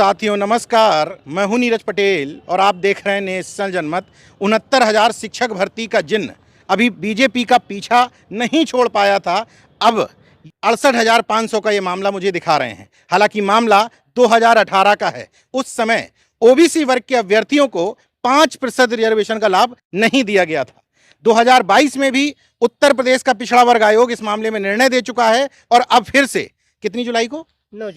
साथियों नमस्कार, मैं हूं नीरज पटेल और आप देख रहे हैं नेशनल जनमत। 69,000 शिक्षक भर्ती का जिन्न अभी बीजेपी का पीछा नहीं छोड़ पाया था। अब 68,500 का ये मामला मुझे दिखा रहे हैं। हालांकि मामला 2018 का है। उस समय ओबीसी वर्ग के अभ्यर्थियों को 5% रिजर्वेशन का लाभ नहीं दिया गया था। 2022 में भी उत्तर प्रदेश का पिछड़ा वर्ग आयोग इस मामले में निर्णय दे चुका है और अब फिर से कितनी जुलाई को 9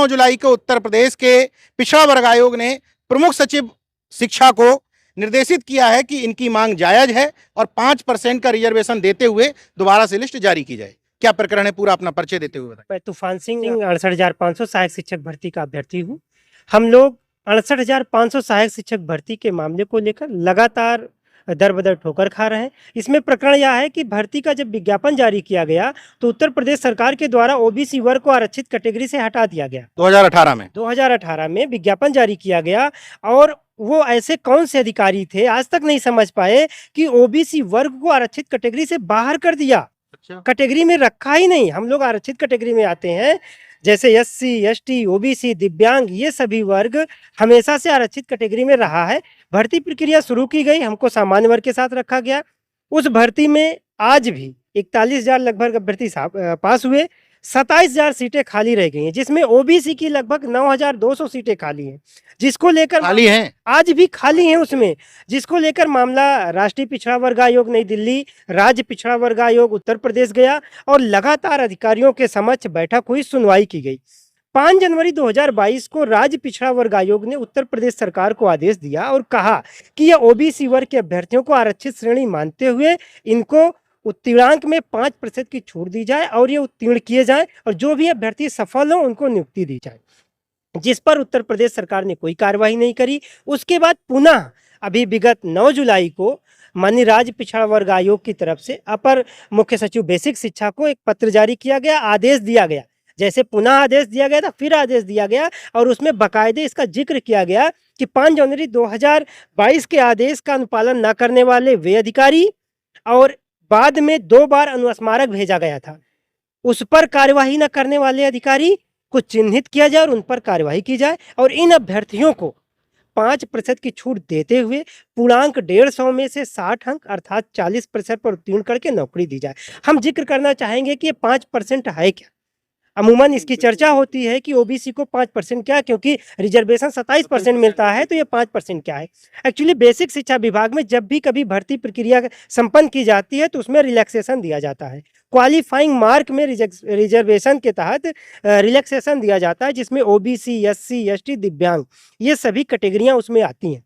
जुलाई को उत्तर प्रदेश के पिछड़ा वर्ग आयोग ने प्रमुख सचिव शिक्षा को निर्देशित किया है कि इनकी मांग जायज है और 5% का रिजर्वेशन देते हुए दोबारा से लिस्ट जारी की जाए। क्या प्रकरण है, पूरा अपना परिचय देते हुए बताएं। मैं तूफान सिंह 68,500 सहायक शिक्षक भर्ती का अभ्यर्थी हूँ। हम लोग 68,500 सहायक शिक्षक भर्ती के मामले को लेकर लगातार दर बदर ठोकर खा रहे हैं। इसमें प्रकरण यह है कि भर्ती का जब विज्ञापन जारी किया गया तो उत्तर प्रदेश सरकार के द्वारा ओबीसी वर्ग को आरक्षित कैटेगरी से हटा दिया गया। 2018 में विज्ञापन जारी किया गया और वो ऐसे कौन से अधिकारी थे आज तक नहीं समझ पाए कि ओबीसी वर्ग को आरक्षित कैटेगरी से बाहर कर दिया। कैटेगरी में रखा ही नहीं। हम लोग आरक्षित कैटेगरी में आते हैं, जैसे एससी, एसटी, ओबीसी, दिव्यांग, ये सभी वर्ग हमेशा से आरक्षित कैटेगरी में रहा है। भर्ती प्रक्रिया शुरू की गई, हमको सामान्य वर्ग के साथ रखा गया। उस भर्ती में आज भी 41,000 लगभग अभ्यर्थी पास हुए। 27,000 सीटें खाली रह गई हैं, जिसमें ओबीसी की लगभग 9,200 सीटें खाली हैं, जिसको लेकर खाली हैं, आज भी खाली हैं उसमें, जिसको लेकर मामला राष्ट्रीय पिछड़ा वर्ग आयोग नई दिल्ली, राज्य पिछड़ा वर्ग आयोग उत्तर प्रदेश गया और लगातार अधिकारियों के समक्ष बैठक हुई, सुनवाई की गई। 5 जनवरी 2022 को राज्य पिछड़ा वर्ग आयोग ने उत्तर प्रदेश सरकार को आदेश दिया और कहा कि यह ओबीसी वर्ग के अभ्यर्थियों को आरक्षित श्रेणी मानते हुए इनको उत्तीर्णांक में 5% की छूट दी जाए और ये उत्तीर्ण किए जाएं और जो भी अभ्यर्थी सफल हो उनको नियुक्ति दी जाए, जिस पर उत्तर प्रदेश सरकार ने कोई कार्रवाई नहीं करी। उसके बाद पुनः अभी विगत 9 जुलाई को माननीय राज्य पिछड़ा वर्ग आयोग की तरफ से अपर मुख्य सचिव बेसिक शिक्षा को एक पत्र जारी किया गया, आदेश दिया गया। जैसे पुनः आदेश दिया गया था, फिर आदेश दिया गया और उसमें बाकायदे इसका जिक्र किया गया कि 5 जनवरी 2022 के आदेश का अनुपालन न करने वाले वे अधिकारी और बाद में 2 बार अनुस्मारक भेजा गया था, उस पर कार्यवाही न करने वाले अधिकारी को चिन्हित किया जाए और उन पर कार्यवाही की जाए और इन अभ्यर्थियों को 5% की छूट देते हुए पूर्णांक 150 में से 60 अंक अर्थात 40% पर उत्तीर्ण करके नौकरी दी जाए। हम जिक्र करना चाहेंगे कि ये 5% है क्या। अमूमन इसकी चर्चा होती है कि ओबीसी को 5% क्या, क्योंकि रिजर्वेशन 27% मिलता है तो ये 5% क्या है। एक्चुअली बेसिक शिक्षा विभाग में जब भी कभी भर्ती प्रक्रिया संपन्न की जाती है तो उसमें रिलैक्सेशन दिया जाता है। क्वालिफाइंग मार्क में रिजर्वेशन के तहत रिलैक्सेशन दिया जाता है, जिसमें ओबीसी, एससी, एसटी, दिव्यांग ये सभी कैटेगरियां उसमें आती हैं।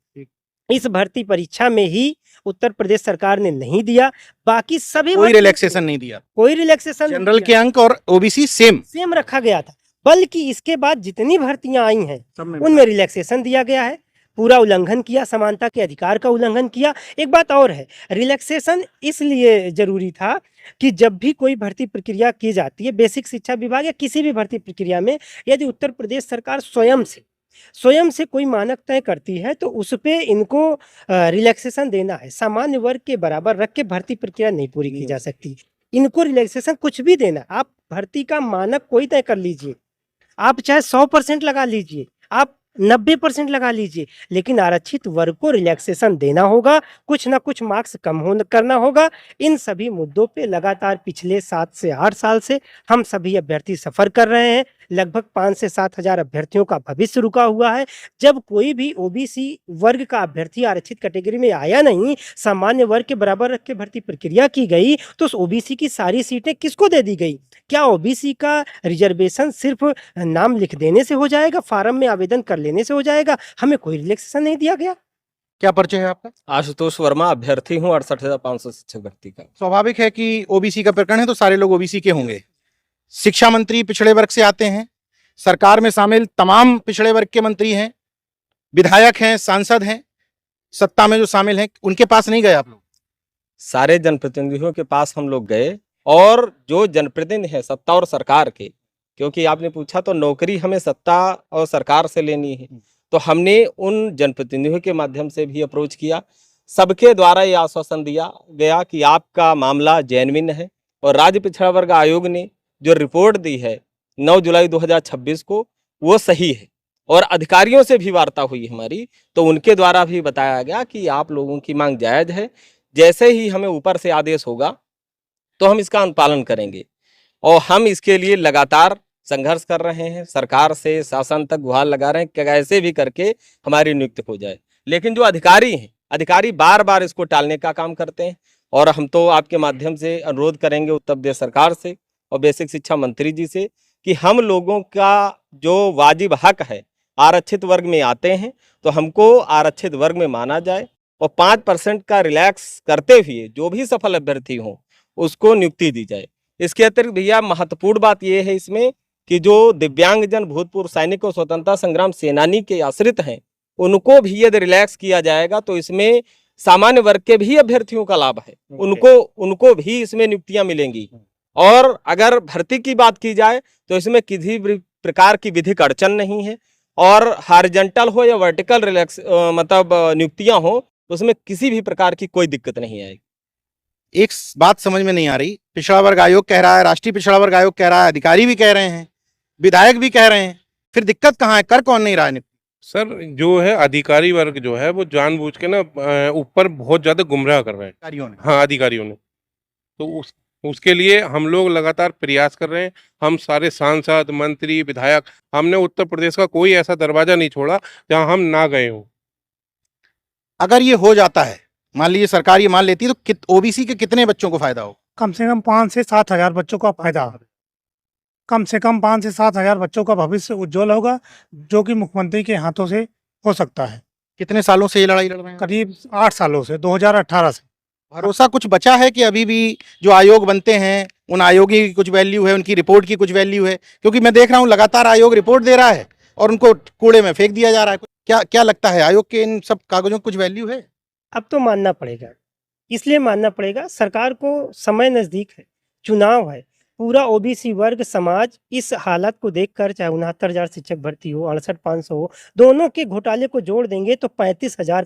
इस भर्ती परीक्षा में ही उत्तर प्रदेश सरकार ने नहीं दिया, बाकी सभी कोई रिलैक्सेशन नहीं दिया, कोई रिलैक्सेशन जनरल के अंक और ओबीसी सेम रखा गया था। बल्कि इसके बाद जितनी भर्तियां आई हैं उनमें रिलैक्सेशन दिया गया है। पूरा उल्लंघन किया, समानता के अधिकार का उल्लंघन किया। एक बात और है, रिलैक्सेशन इसलिए जरूरी था कि जब भी कोई भर्ती प्रक्रिया की जाती है बेसिक शिक्षा विभाग या किसी भी भर्ती प्रक्रिया में, यदि उत्तर प्रदेश सरकार स्वयं से कोई मानक तय करती है तो उस पे इनको रिलैक्सेशन देना है। सामान्य वर्ग के बराबर रख के भर्ती प्रक्रिया नहीं पूरी की जा सकती। इनको रिलैक्सेशन कुछ भी देना, आप भर्ती का मानक कोई तय कर लीजिए, आप चाहे 100% लगा लीजिए, आप 90% लगा लीजिए, लेकिन आरक्षित वर्ग को रिलैक्सेशन देना होगा, कुछ ना कुछ मार्क्स कम करना होगा। इन सभी मुद्दों पे लगातार पिछले 7 से 8 साल से हम सभी अभ्यर्थी सफर कर रहे हैं। लगभग 5 से 7 हजार अभ्यर्थियों का भविष्य रुका हुआ है। जब कोई भी ओबीसी वर्ग का अभ्यर्थी आरक्षित कैटेगरी में आया नहीं, सामान्य वर्ग के बराबर रख के भर्ती प्रक्रिया की गई, तो उस ओबीसी की सारी सीटें किसको दे दी गई? क्या ओबीसी का रिजर्वेशन सिर्फ नाम लिख देने से हो जाएगा, फार्म में आवेदन कर लेने से हो जाएगा? हमें कोई रिलैक्सेशन नहीं दिया गया। क्या परिचय है आपका? आशुतोष वर्मा, अभ्यर्थी हूँ 68,500 शिक्षक भर्ती का। स्वाभाविक है कि ओबीसी का प्रकरण है तो सारे लोग ओबीसी के होंगे। शिक्षा मंत्री पिछड़े वर्ग से आते हैं, सरकार में शामिल तमाम पिछड़े वर्ग के मंत्री हैं, विधायक हैं, सांसद हैं, सत्ता में जो शामिल हैं, उनके पास नहीं गए आप लोग? सारे जनप्रतिनिधियों के पास हम लोग गए और जो जनप्रतिनिधि हैं सत्ता और सरकार के, क्योंकि आपने पूछा तो नौकरी हमें सत्ता और सरकार से लेनी है, तो हमने उन जनप्रतिनिधियों के माध्यम से भी अप्रोच किया। सबके द्वारा ये आश्वासन दिया गया कि आपका मामला जेन्युइन है और राज्य पिछड़ा वर्ग आयोग ने जो रिपोर्ट दी है 9 जुलाई 2026 को, वो सही है। और अधिकारियों से भी वार्ता हुई हमारी, तो उनके द्वारा भी बताया गया कि आप लोगों की मांग जायज़ है, जैसे ही हमें ऊपर से आदेश होगा तो हम इसका अनुपालन करेंगे। और हम इसके लिए लगातार संघर्ष कर रहे हैं, सरकार से शासन तक गुहार लगा रहे हैं कि कैसे भी करके हमारी नियुक्ति हो जाए। लेकिन जो अधिकारी हैं, अधिकारी बार बार इसको टालने का काम करते हैं। और हम तो आपके माध्यम से अनुरोध करेंगे उत्तर प्रदेश सरकार से और बेसिक शिक्षा मंत्री जी से कि हम लोगों का जो वाजिब हक है, आरक्षित वर्ग में आते हैं तो हमको आरक्षित वर्ग में माना जाए और 5% का रिलैक्स करते हुए जो भी सफल अभ्यर्थी हों उसको नियुक्ति दी जाए। इसके अतिरिक्त भैया महत्वपूर्ण बात यह है इसमें कि जो दिव्यांगजन भूतपूर्व सैनिक और स्वतंत्रता संग्राम सेनानी के आश्रित हैं, उनको भी यदि रिलैक्स किया जाएगा तो इसमें सामान्य वर्ग के भी अभ्यर्थियों का लाभ है, उनको भी इसमें नियुक्तियां मिलेंगी। और अगर भर्ती की बात की जाए तो इसमें किसी भी प्रकार की विधिक अड़चन नहीं है और हॉरिजॉन्टल हो या वर्टिकल रिलैक्स मतलब नियुक्तियां हो तो उसमें किसी भी प्रकार की कोई दिक्कत नहीं आएगी। एक बात समझ में नहीं आ रही, पिछड़ा वर्ग आयोग कह रहा है, राष्ट्रीय पिछड़ा वर्ग आयोग कह रहा है, अधिकारी भी कह रहे हैं, विधायक भी कह रहे हैं, फिर दिक्कत कहाँ है? कर कौन नहीं रहा है? सर जो है अधिकारी वर्ग जो है वो जानबूझ के ना ऊपर बहुत ज्यादा गुमराह कर रहे हैं अधिकारियों ने। हाँ अधिकारियों ने, तो उसके लिए हम लोग लगातार प्रयास कर रहे हैं। हम सारे सांसद, मंत्री, विधायक, हमने उत्तर प्रदेश का कोई ऐसा दरवाजा नहीं छोड़ा जहां हम ना गए हों। अगर ये हो जाता है, मान लीजिए सरकार ये मान लेती है, तो ओबीसी के कितने बच्चों को फायदा हो? कम से कम 5 से 7 हजार बच्चों का फायदा, कम से कम 5 से 7 हजार बच्चों का भविष्य उज्जवल होगा, जो कि मुख्यमंत्री के हाथों से हो सकता है। कितने सालों से ये लड़ाई लड़ रहे हैं? करीब 8 सालों से, 2018 से। भरोसा कुछ बचा है कि अभी भी जो आयोग बनते हैं उन आयोगों की कुछ वैल्यू है, उनकी रिपोर्ट की कुछ वैल्यू है? क्योंकि मैं देख रहा हूँ लगातार आयोग रिपोर्ट दे रहा है और उनको कूड़े में फेंक दिया जा रहा है। क्या लगता है, आयोग के इन सब कागजों की कुछ वैल्यू है? अब तो मानना पड़ेगा, इसलिए मानना पड़ेगा, सरकार को समय नज़दीक है, चुनाव है, पूरा ओबीसी वर्ग समाज इस हालत को देखकर, चाहे 69,000 शिक्षक भर्ती हो, 68,500 हो, दोनों के घोटाले को जोड़ देंगे तो 35,000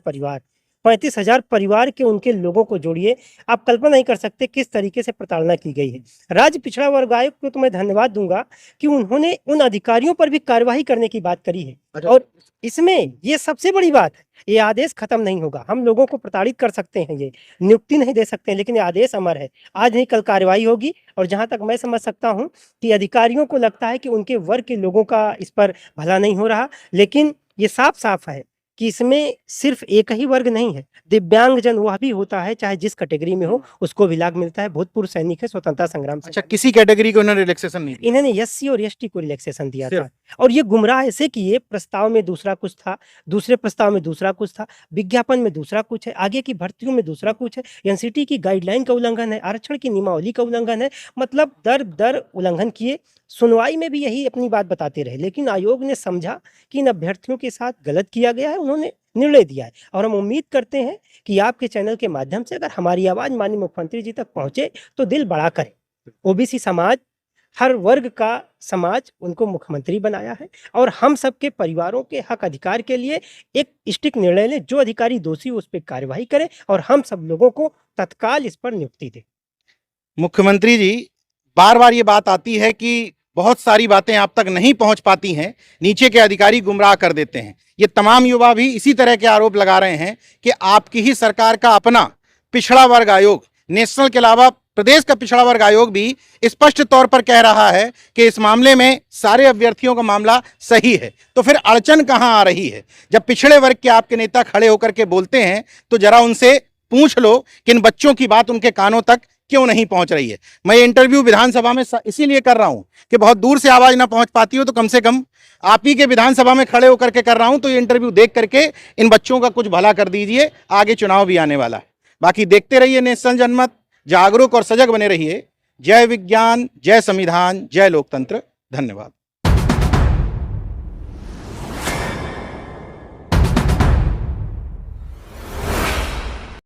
परिवार के उनके लोगों को जोड़िए, आप कल्पना नहीं कर सकते किस तरीके से प्रताड़ना की गई है। राज्य पिछड़ा वर्ग आयोग को तो मैं धन्यवाद दूंगा कि उन्होंने उन अधिकारियों पर भी कार्रवाई करने की बात करी है। और इसमें ये सबसे बड़ी बात है, ये आदेश खत्म नहीं होगा। हम लोगों को प्रताड़ित कर सकते हैं, ये नियुक्ति नहीं दे सकते हैं, लेकिन ये आदेश अमर है, आज नहीं कल कार्रवाई होगी। और जहां तक मैं समझ सकता हूं कि अधिकारियों को लगता है कि उनके वर्ग के लोगों का इस पर भला नहीं हो रहा, लेकिन ये साफ साफ है कि इसमें सिर्फ एक ही वर्ग नहीं है, दिव्यांगजन वह भी होता है, चाहे जिस कैटेगरी में हो उसको भी लाभ मिलता है। भूतपूर्व सैनिक है, स्वतंत्रता संग्राम। अच्छा, किसी कैटेगरी को इन्होंने रिलैक्सेशन नहीं दिया? इन्होंने एससी और एसटी को रिलैक्सेशन दिया था। और ये गुमराह ऐसे किए, प्रस्ताव में दूसरा कुछ था, दूसरे प्रस्ताव में दूसरा कुछ था, विज्ञापन में दूसरा कुछ है, आगे की भर्तियों में दूसरा कुछ है, एनसीटी की गाइडलाइन का उल्लंघन है, आरक्षण की नियमावली का उल्लंघन है, मतलब दर उल्लंघन किए। सुनवाई में भी यही अपनी बात बताते रहे, लेकिन आयोग ने समझा कि इन अभ्यर्थियों के साथ गलत किया गया है, उन्होंने निर्णय दिया है। और हम उम्मीद करते हैं कि आपके चैनल के माध्यम से अगर हमारी आवाज माननीय मुख्यमंत्री जी तक पहुंचे तो दिल बड़ा करें। ओबीसी समाज, हर वर्ग का समाज उनको मुख्यमंत्री बनाया है और हम सबके परिवारों के हक अधिकार के लिए एक स्टिक निर्णय ले, जो अधिकारी दोषी उस पर कार्रवाई करे और हम सब लोगों को तत्काल इस पर नियुक्ति दे। मुख्यमंत्री जी, बार बार ये बात आती है कि बहुत सारी बातें आप तक नहीं पहुंच पाती हैं, नीचे के अधिकारी गुमराह कर देते हैं। ये तमाम युवा भी इसी तरह के आरोप लगा रहे हैं कि आपकी ही सरकार का अपना पिछड़ा वर्ग आयोग, नेशनल के अलावा प्रदेश का पिछड़ा वर्ग आयोग भी स्पष्ट तौर पर कह रहा है कि इस मामले में सारे अभ्यर्थियों का मामला सही है। तो फिर अड़चन कहां आ रही है? जब पिछड़े वर्ग के आपके नेता खड़े होकर के बोलते हैं तो जरा उनसे पूछ लो कि इन बच्चों की बात उनके कानों तक क्यों नहीं पहुंच रही है। मैं ये इंटरव्यू विधानसभा में इसीलिए कर रहा हूं कि बहुत दूर से आवाज ना पहुंच पाती हो तो कम से कम आप ही के विधानसभा में खड़े होकर के कर रहा हूं, तो ये इंटरव्यू देख करके इन बच्चों का कुछ भला कर दीजिए, आगे चुनाव भी आने वाला है। बाकी देखते रहिए नेशनल जनमत, जागरूक और सजग बने रहिए। जय विज्ञान, जय संविधान, जय लोकतंत्र। धन्यवाद।